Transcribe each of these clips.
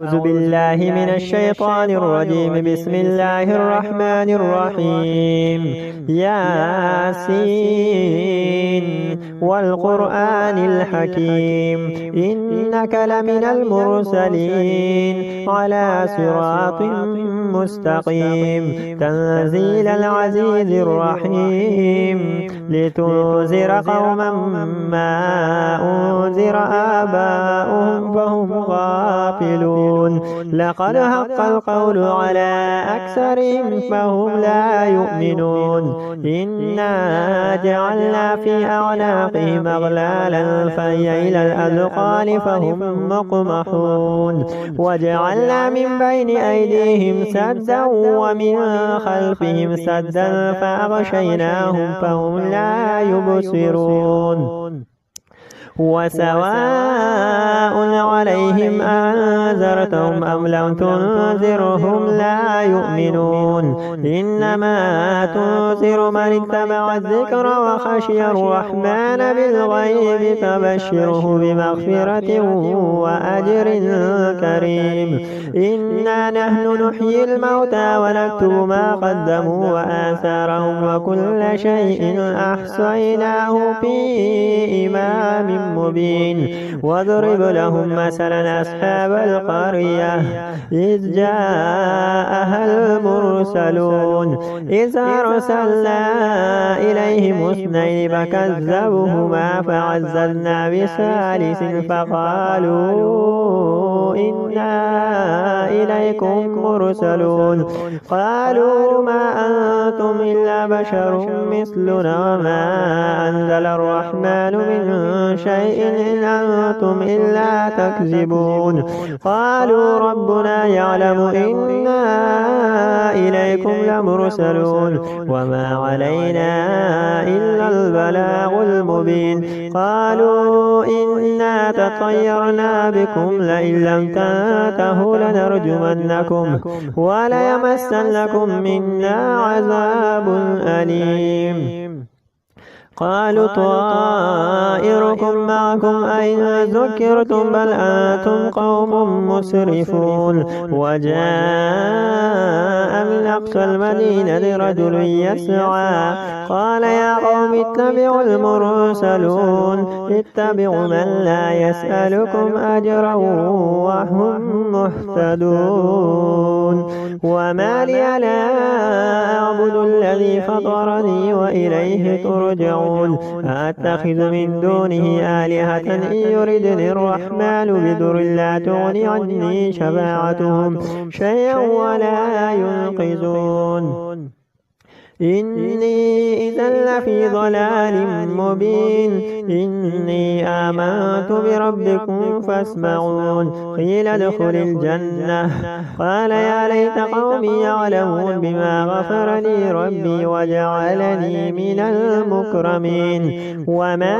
أعوذ بالله من الشيطان الرجيم. بسم الله الرحمن الرحيم. ياسين والقرآن الحكيم إنك لمن المرسلين على صراط مستقيم تنزيل العزيز الرحيم لتنذر قوما ما أنذر آباؤهم فهم غافلون. لقد حق القول على أكثرهم فهم لا يؤمنون. إنا جعلنا في أعناقهم أغلالا فهي إلى الأذقان فهم مقمحون. وجعلنا من بين أيديهم سدا ومن خلفهم سدا فأغشيناهم فهم لا يبصرون. وسواء عليهم أنذرتهم أم لم تنذرهم لا يؤمنون. إنما تنذر من اتبع الذكر وخشي الرحمن بالغيب فبشره بمغفرة وأجر كريم. إنا نحن نحيي الموتى ونكتب ما قدموا وآثارهم وكل شيء أحصيناه في إمام مبين. واضرب لهم مثلا أصحاب القرية إذ جاءها المرسلون إذ أرسلنا إليهم اثنين فكذبوهما فعززنا بثالث فقالوا إنا إليكم مرسلون. قالوا ما أنتم إلا بشر مثلنا وما أنزل الرحمن من شيء إن أنتم إلا تكذبون. قالوا ربنا يعلم إنا إليكم لمرسلون وما علينا إلا البلاغ المبين. قالوا إنا تطيرنا بكم لئن لم تنتهوا لنرجمنكم وليمسنكم منا عذاب أليم. قالوا طائركم معكم أين ذكرتم بل أنتم قوم مسرفون. وجاء من أقصى المدينة رجل يسعى قال يا قوم اتبعوا المرسلون اتبعوا من لا يسألكم أجرا وهم مهتدون. وما لي لا أعبد الذي فطرني وإليه ترجعون. أتخذ من دونه آلهة إن يردني الرحمن بضر لا تغني عني شفاعتهم شيئا ولا ينقذون. إني إذا لفي ضلال مبين. إني آمنت بربكم فاسمعون. قيل ادخل الجنة قال يا ليت قومي يعلمون بما غفر لي ربي وجعلني من المكرمين. وما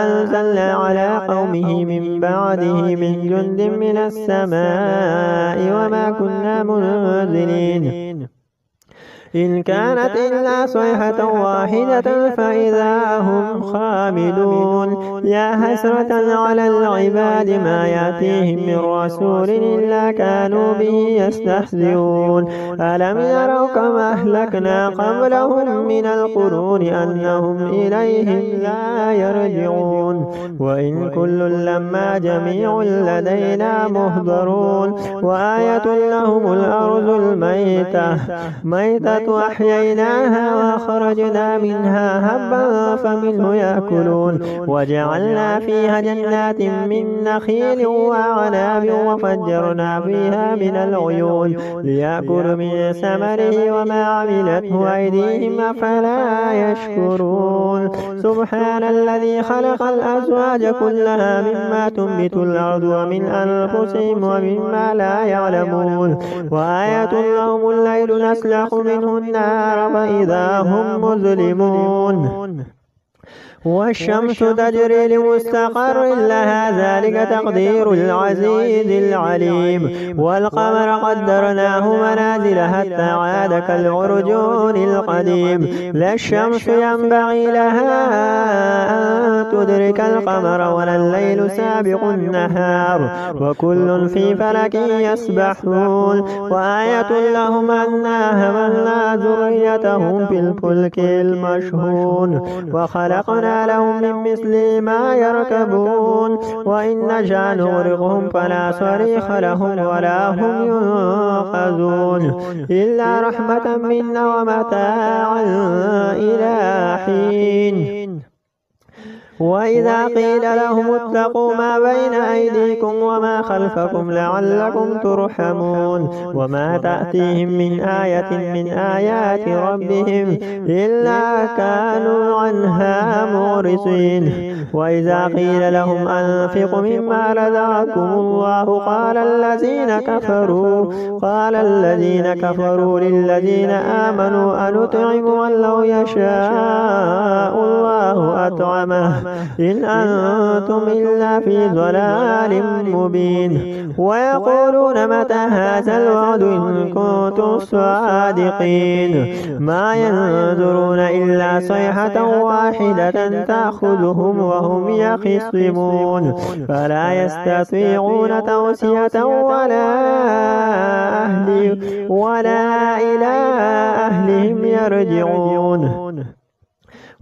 أنزلنا على قومه من بعده من جند من السماء وما كنا منزلين إن كانت إلا صيحة واحدة فإذا هم خامدون. يا حسرة على العباد ما يأتيهم من رسول إلا كانوا به يستهزئون. ألم يروا كما أهلكنا قبلهم من القرون أنهم إليهم لا يرجعون. وإن كل لما جميع لدينا مهضرون. وآية لهم الأرض الميتة أحييناها وأخرجنا منها هبا فمنه يأكلون. وجعلنا فيها جنات من نخيل وأعناب وفجرنا فيها من العيون ليأكلوا من ثمره وما عملته أيديهم أفلا يشكرون. سبحان الذي خلق الأزواج كلها مما تنبت الأرض ومن أنفسهم ومما لا يعلمون. وآية لهم الليل نسلخ منه النار فإذا هم مظلمون. والشمس تجري لمستقر لها ذلك تقدير العزيز العليم والقمر قدرناه منازل حتى عاد كالعرجون القديم لا الشمس ينبغي لها أن تدرك القمر ولا الليل سابق النهار وكل في فلك يسبحون وآية لهم أنا حملنا ذريتهم في الفلك المشحون وخلقنا لهم من مثل ما يركبون وإن نشأ نغرقهم فلا صريخ لهم ولا هم ينقذون إلا رحمة منا ومتاعا إلى حين وإذا قيل لهم اتقوا ما بين أيديكم وما خلفكم لعلكم ترحمون وما تأتيهم من آية من آيات ربهم إلا كانوا عنها معرضين وإذا قيل لهم أنفقوا مما رزقكم الله قال الذين كفروا للذين آمنوا أنطعم من لو يشاء الله أطعمه إن أنتم إلا في ضلال مبين ويقولون متى هذا الوعد إن كنتم صادقين ما ينظرون إلا صيحة واحدة تأخذهم وهم يخصمون فلا يستطيعون توصية ولا إلى أهلهم يرجعون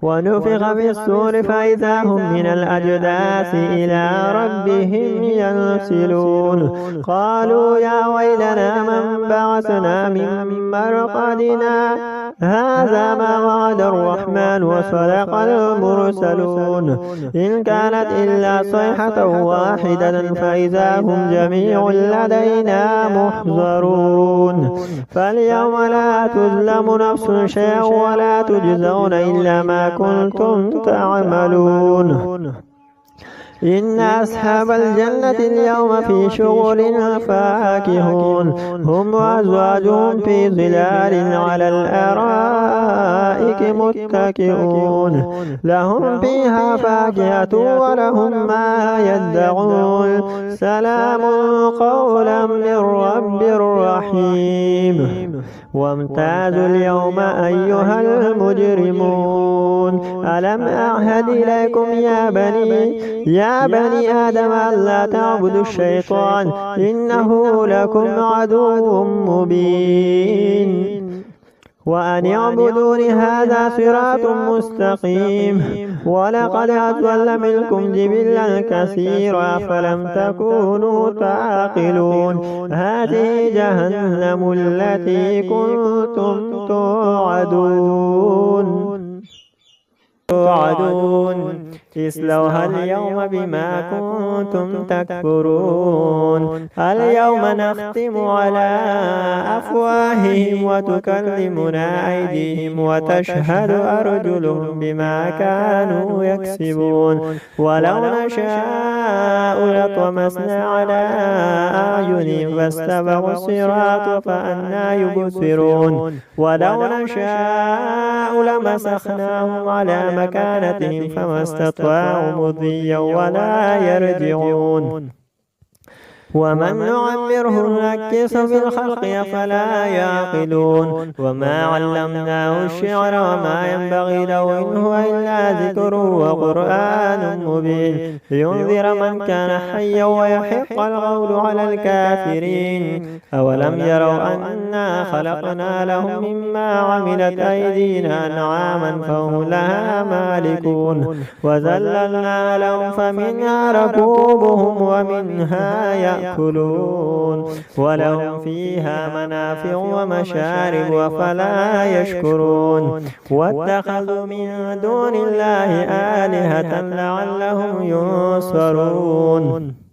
ونفخ في الصور فإذا هم من الأجداث إلى ربهم ينسلون قالوا يا ويلنا من بعثنا من مرقدنا هذا ما وعد الرحمن وصدق المرسلون إن كانت إلا صيحة واحدة فإذا هم جميع لدينا محضرون فاليوم لا تظلم نفس شيئا ولا تجزون إلا ما كنتم تعملون إن أصحاب الجنة اليوم في شغل فاكهون هم وأزواجهم في ظلال على الأرائك متكئون لهم فيها فاكهة ولهم ما يدعون سلام قولا من رب رحيم وامتازوا اليوم أيها المجرمون ألم أعهد إليكم يا بني آدم ألا تعبدوا الشيطان إنه لكم عدو مبين وأن اعبدون هذا صراط مستقيم ولقد أضل منكم جبلا كثيرا فلم تكونوا تعقلون هذه جهنم التي كنتم توعدون اصلوها اليوم بما كنتم تكفرون اليوم نختم على أفواههم وتكلمنا أيديهم وتشهد أرجلهم بما كانوا يكسبون ولو نشاء لطمسنا على أعينهم فاستبقوا الصراط فأنى يبصرون ولو نشاء لمسخناهم على مكانتهم فما استطاعوا مضيا ولا يرجعون ومن نعمره نكسه في الخلق أفلا يعقلون وما علمناه الشعر وما ينبغي له إن هو إلا ذكر وقرآن مبين لينذر من كان حيا ويحق القول على الكافرين أولم يروا أنا خلقنا لهم مما عملت أيدينا أنعاما فهم لها مالكون وذللنا لهم فمنها ركوبهم ومنها يأكلون ولهم فيها منافع ومشارب أفلا يشكرون واتخذوا من دون الله آلهة لعلهم ينصرون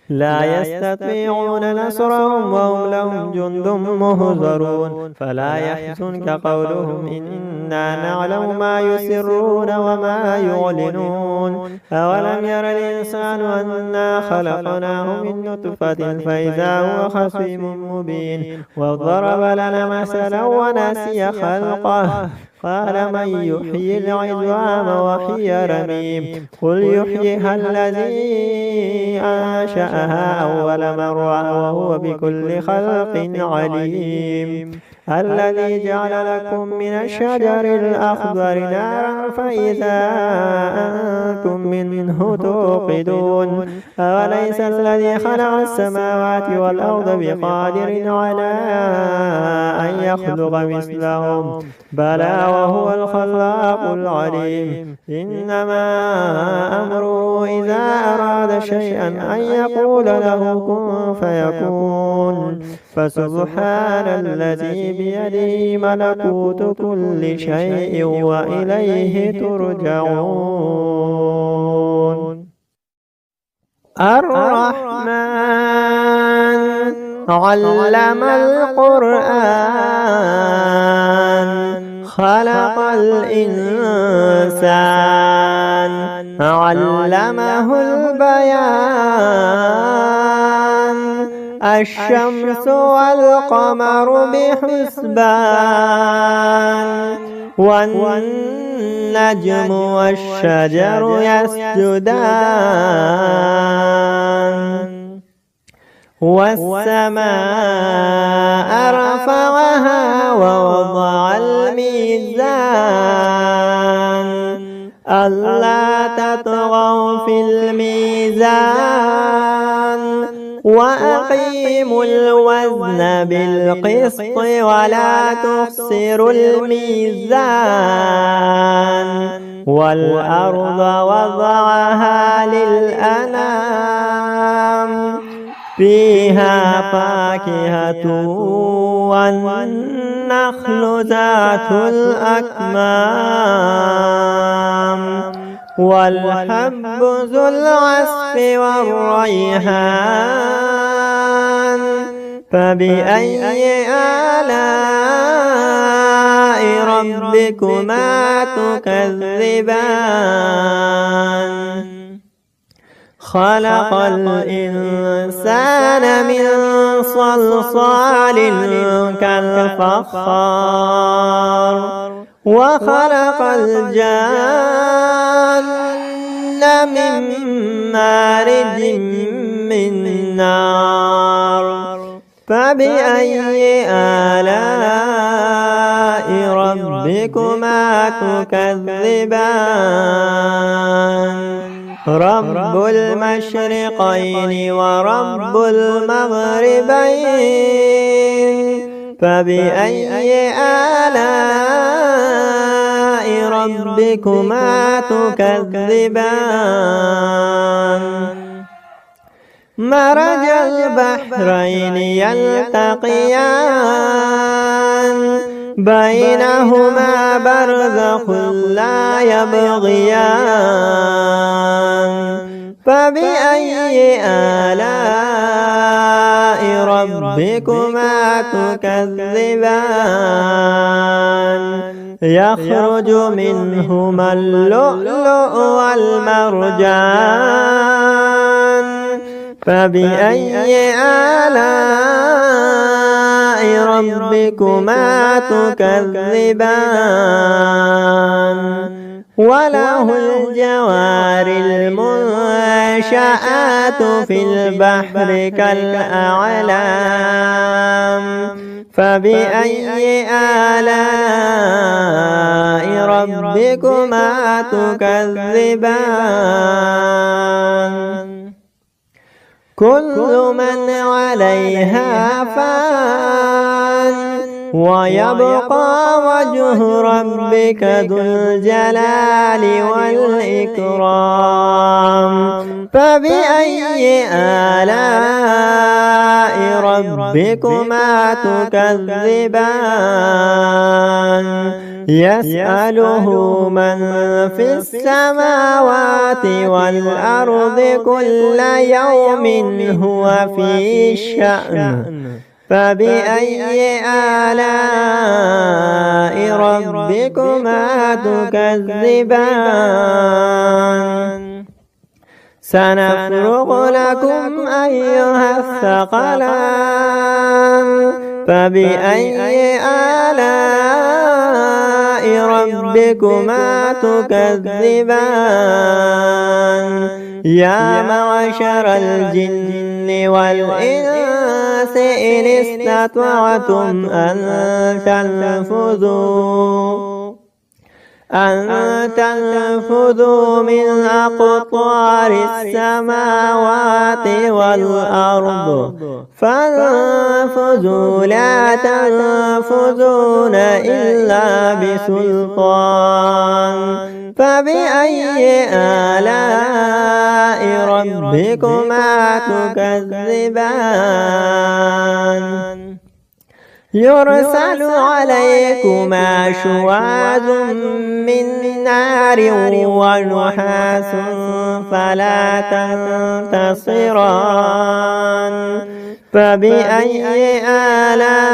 لا يستطيعون نصرهم وهم لهم جند مهزرون فلا يحزنك قولهم إنا نعلم ما يسرون وما يعلنون أولم ير الإنسان أنا خلقناه من نطفة فإذا هو خصيم مبين وضرب لنا مثلا ونسي خلقه قال من يحيي العظام وهي رميم قل يحييها الذي أنشأها أول مرة وهو بكل خلق عليم الذي جعل لكم من الشجر الأخضر نارا فإذا أنتم منه توقدون أوليس الذي خلق السماوات والأرض بقادر على أن يخلق مثلهم بلى وهو الخلاق العليم إنما أمره إذا أراد شيئا أن يقول له كن فيكون فسبحان الذي بيده ملكوت كل شيء وإليه ترجعون الرحمن علم القرآن خلق الإنسان علمه البيان الشمس والقمر بحسبان والنجم والشجر يسجدان والسماء رفعها ووضع الميزان ألا تطغوا في الميزان وأقيموا الوزن بالقسط ولا تخسروا الميزان والأرض وضعها للأنام فيها فاكهة والنخل ذات الأكمام والحب ذو العصف والريحان فبأي آلاء ربكما تكذبان خلق الإنسان من صلصال كالفخار وخلق الجان من مارج من نار فبأي آلاء ربكما تكذبان رب المشرقين ورب المغربين فبأي آلاء ربكما تكذبان مرج البحرين يلتقيان بينهما برزخ لا يبغيان فبأي آلاء ربكما تكذبان يخرج منهما اللؤلؤ والمرجان فبأي آلاء ربكما تكذبان وله الجوار المنشآت في البحر كالأعلام فبأي آلاء ربكما تكذبان كل من عليها فان ويبقى وجه ربك ذو الجلال والإكرام فبأي آلاء ربكما تكذبان يسأله من في السماوات والأرض كل يوم هو في شأن فبأي آلاء ربكما تكذبان سنفرغ لكم أيها الثقلان فبأي آلاء ربكما تكذبان يا معشر الجن والإنس إن استطعتم أن تنفذوا من أقطار السماوات والأرض فانفذوا لا تنفذون إلا بسلطان فبأي آلاء ربكما تكذبان يرسل عليكما شواظ من نار ونحاس فلا تنتصران فبأي آلاء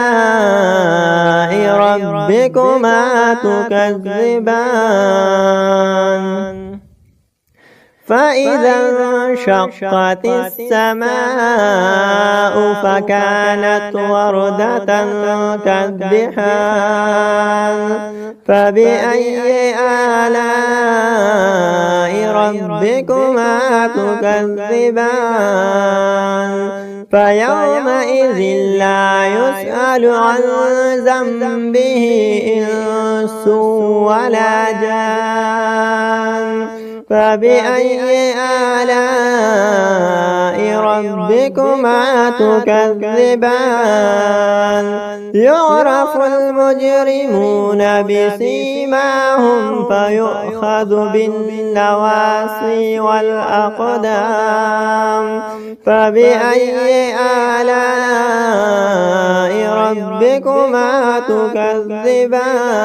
ربكما تكذبان فإذا انشقت السماء فكانت وردة كالدحان فبأي آلاء ربكما تكذبان فيومئذ لا يسأل عن ذنبه إنس ولا جان فبأي آلاء ربكما تكذبان يعرف المجرمون بسيماهم فيؤخذ بالنواصي والأقدام فبأي آلاء ربكما تكذبان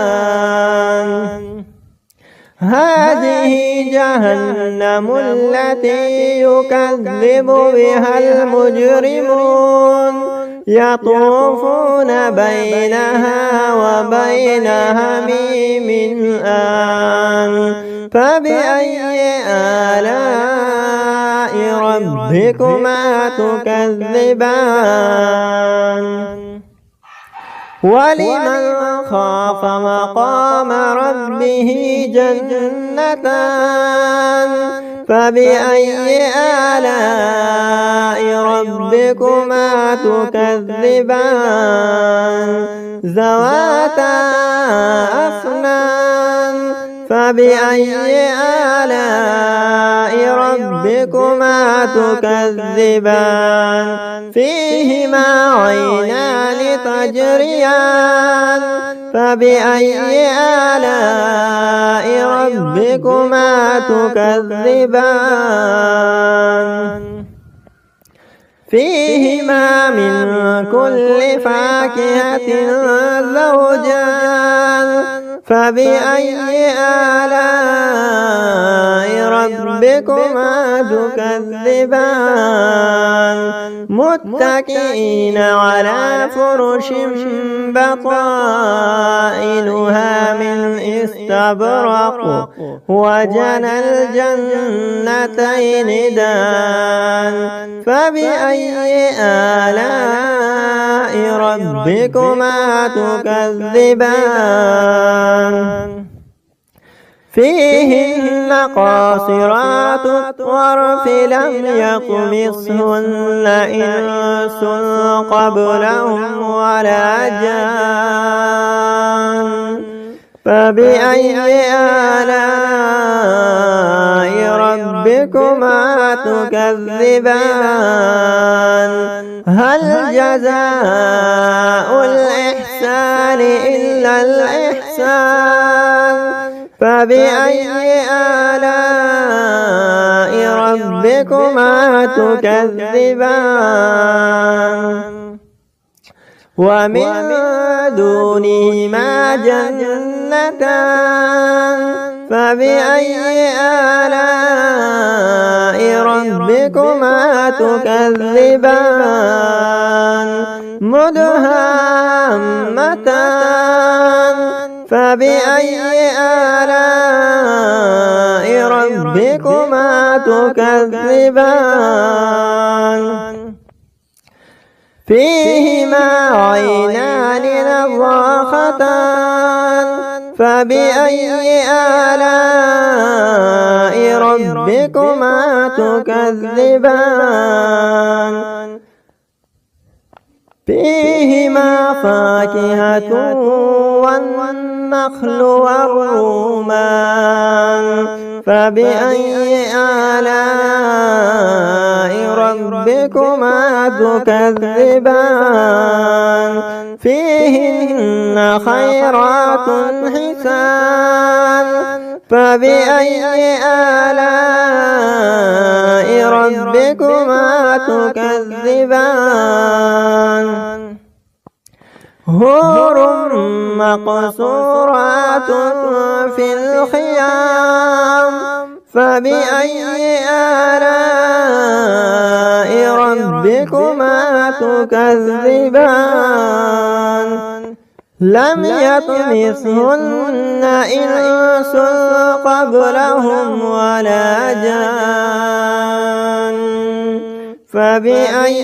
هذه جهنم التي يكذب بها المجرمون يطوفون بينها وبين حميم آن فبأي آلاء ربكما تكذبان ولمن خاف مقام ربه جنتان فبأي آلاء ربكما تكذبان ذواتا أفنان فبأي آلاء ربكما تكذبان فيهما عينان تجريان فبأي آلاء ربكما تكذبان فيهما من كل فاكهة زوجان فبأي آلاء ربكما تكذبان متكئين على فرش بطائنها من استبرق وجنى الجنتين دان فبأي آلاء ربكما تكذبان فيهن قاصرات الطرف لم يطمثهن إنس قبلهم ولا جان فبأي آلاء ربكما تكذبان هل جزاء الإحسان إلا الإحسان فبأي آلاء ربكما تكذبان ومن دونهما جنتان فبأي آلاء ربكما تكذبان مدهامتان فبأي آلاء ربكما تكذبان فيهما عينان نضاختان فبأي آلاء ربكما تكذبان فيهما فاكهة والنخل والرمان فبأي آلاء ربكما تكذبان فيهن خيرات حسان فبأي آلاء ربكما تكذبان حور مقصورات في الخيام فبأي آلاء ربكما تكذبان لم يطمثهن إنس قبلهم ولا جان فبأي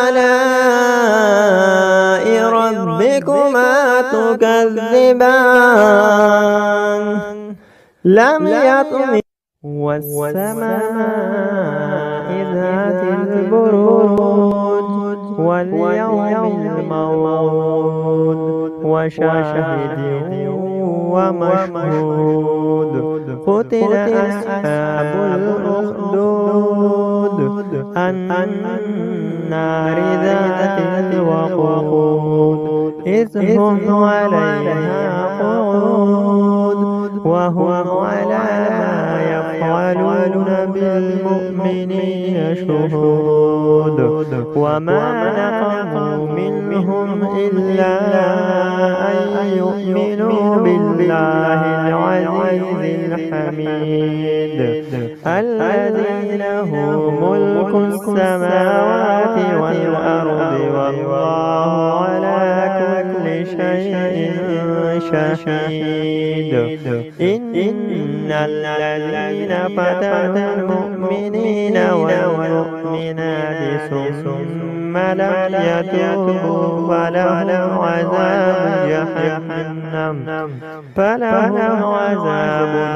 آلاء ربكما تكذبان لم يطمث والسماء ذات البروج واليوم الموعود وشاهد ومشهود قتل أصحاب الأخدود النار ذات الوقود إذ هم عليها قعود وهم على ما يفعلون بالمؤمنين شهود وما نقموا منهم إلا أن يؤمنوا بالله العزيز الحميد الذي له ملك السماوات والأرض والله على كل شيء شهيد إن الذين فتنوا المؤمنين والمؤمنات ثم لم يتوبوا فلهم عذاب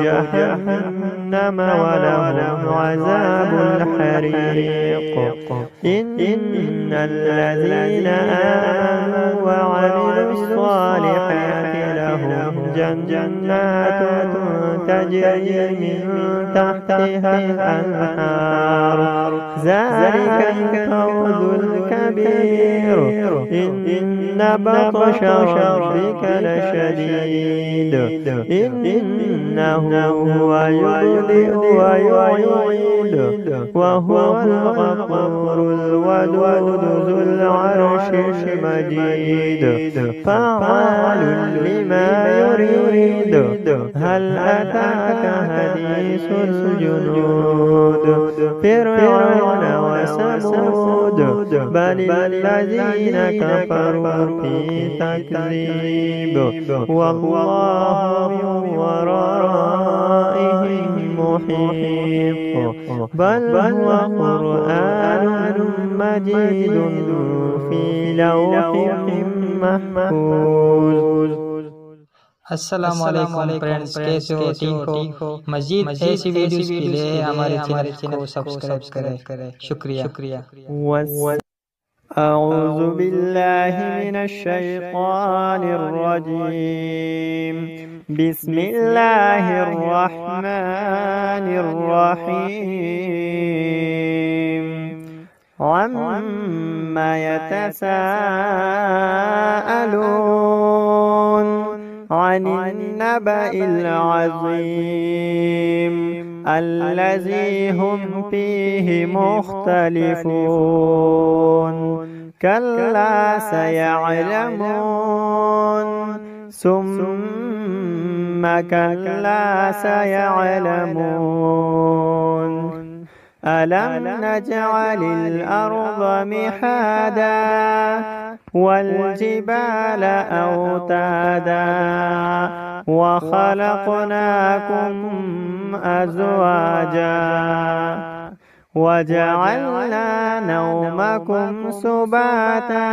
جهنم ولهم عذاب الحريق إن الذين آمنوا وعملوا الصالحات لهم جنات تجري من تحتها الأنهار ذلك الفوز الكبير إن بطش ربك لشديد إنه هو يبدئ ويعيد وهو الغفور الودود ذو العرش المجيد فعال لما يريد هل أتاك حديث الجنود فرعون وثمود بل الذين كفروا في تكذيب والله من ورائهم محيط بل هو قرآن مجيد في لوح محفوظ। अस्सलाम वालेकुम फ्रेंड्स, कैसे हो? ठीक हो? मजीद ऐसी वीडियोस के लिए हमारे चैनल को सब्सक्राइब करें। शुक्रिया। أعوذ بالله من الشيطان الرجيم بسم الله الرحمن الرحيم عما يتساءلون عن النبأ العظيم الذي هم فيه مختلفون كلا سيعلمون ثم كلا سيعلمون ألم نجعل الأرض مهادا والجبال أوتادا وخلقناكم أزواجا وجعلنا نومكم سباتا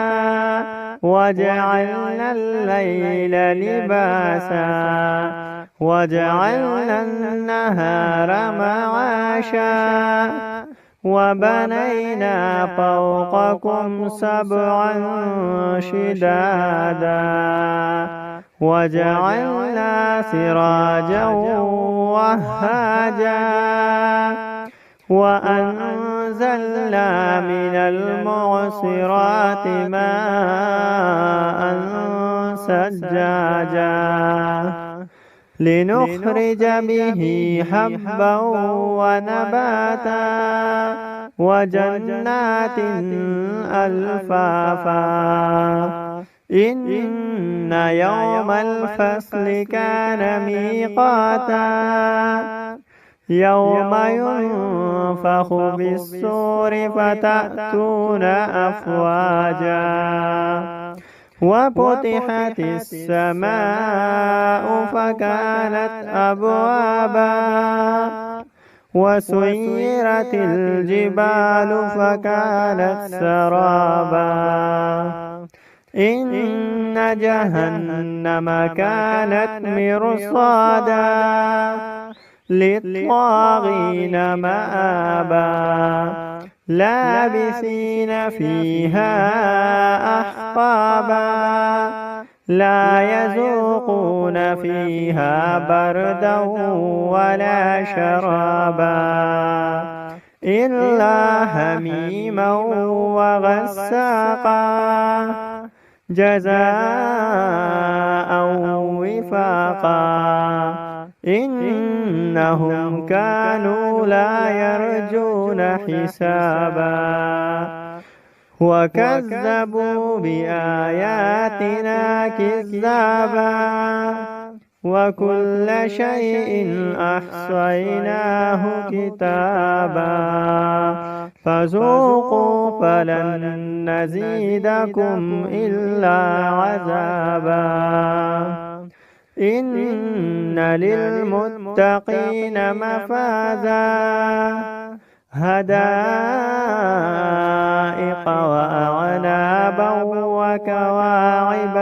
وجعلنا الليل لباسا وجعلنا النهار معاشا وبنينا فوقكم سبعا شدادا وجعلنا سراجا وهاجا وأنزلنا من المعصرات ماء ثجاجا لنخرج به حبا ونباتا وجنات ألفافا إن يوم الفصل كان ميقاتا يوم ينفخ بالصور فتأتون أفواجا وفتحت السماء فكانت أبوابا وسيرت الجبال فكانت سرابا إن جهنم كانت مرصادا للطاغين مآبا لابثين فيها أحقابا لا يذوقون فيها بردا ولا شرابا إلا حميما وغساقا جزاء وفاقا إنهم كانوا لا يرجون حسابا وكذبوا بآياتنا كذابا وكل شيء أحصيناه كتابا فذوقوا فلن نزيدكم إلا عذابا إن للمتقين مفازا هدائق وأعنابا وكواعب